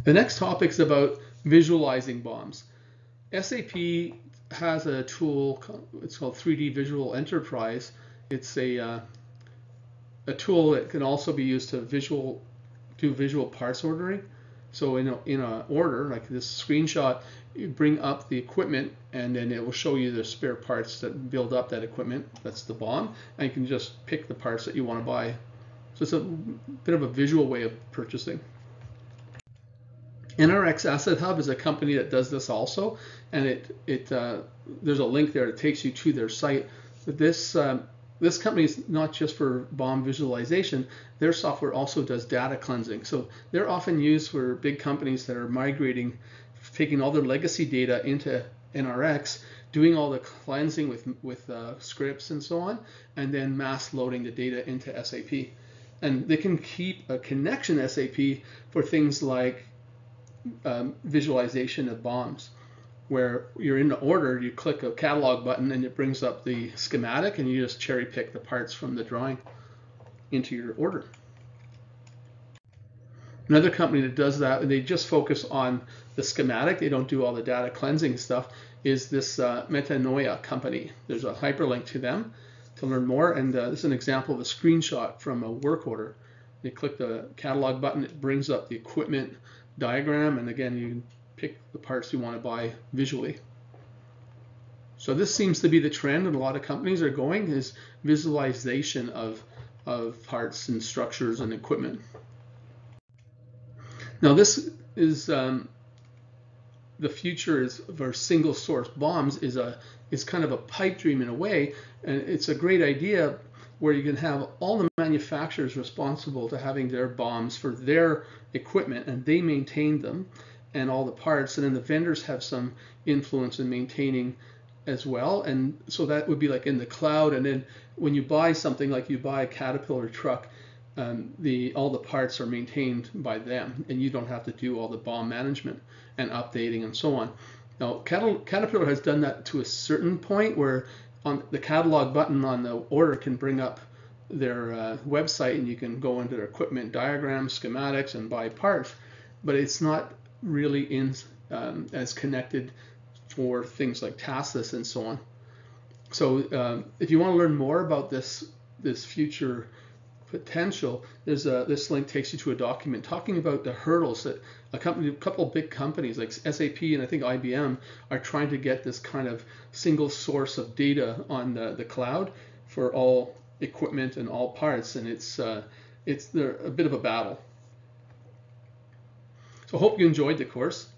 The next topic is about visualizing BOMs. SAP has a tool, it's called 3D Visual Enterprise. It's a tool that can also be used to do visual parts ordering. So in a order, like this screenshot, you bring up the equipment and then it will show you the spare parts that build up that equipment. That's the BOM, and you can just pick the parts that you want to buy. So it's a bit of a visual way of purchasing. NRX Asset Hub is a company that does this also, and there's a link there that takes you to their site. But this company is not just for BOM visualization. Their software also does data cleansing. So they're often used for big companies that are migrating, taking all their legacy data into NRX, doing all the cleansing with scripts and so on, and then mass loading the data into SAP. And they can keep a connection to SAP for things like visualization of BOMs, where you're in the order, you click a catalog button and it brings up the schematic and you just cherry pick the parts from the drawing into your order. Another company that does that, and they just focus on the schematic, they don't do all the data cleansing stuff, is this Metanoia company. There's a hyperlink to them to learn more, and this is an example of a screenshot from a work order. You click the catalog button, it brings up the equipment diagram, and again you can pick the parts you want to buy visually. So this seems to be the trend, and a lot of companies are going, is visualization of parts and structures and equipment. Now this is the future is for single source BOMs is kind of a pipe dream in a way, and it's a great idea where you can have all the manufacturers responsible to having their BOMs for their equipment, and they maintain them and all the parts, and then the vendors have some influence in maintaining as well. And so that would be like in the cloud, and then when you buy something, like you buy a Caterpillar truck, all the parts are maintained by them, and you don't have to do all the BOM management and updating and so on. Now Caterpillar has done that to a certain point, where on the catalog button on the order can bring up their website, and you can go into their equipment diagrams, schematics, and buy parts, but it's not really as connected for things like task lists and so on. So if you want to learn more about this future potential, there's this link takes you to a document talking about the hurdles that a couple of big companies like SAP and I think IBM are trying to get this kind of single source of data on the cloud for all equipment and all parts, and it's a bit of a battle. So I hope you enjoyed the course.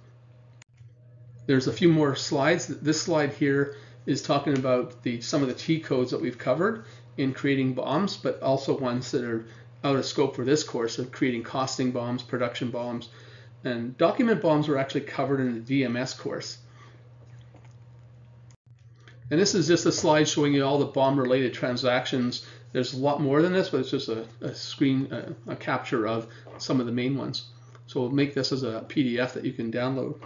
There's a few more slides. This slide here is talking about some of the T-codes that we've covered in creating BOMs, but also ones that are out of scope for this course, of creating costing BOMs, production BOMs, and document BOMs were actually covered in the DMS course. And this is just a slide showing you all the BOM related transactions. There's a lot more than this, but it's just a capture of some of the main ones. So we'll make this as a PDF that you can download.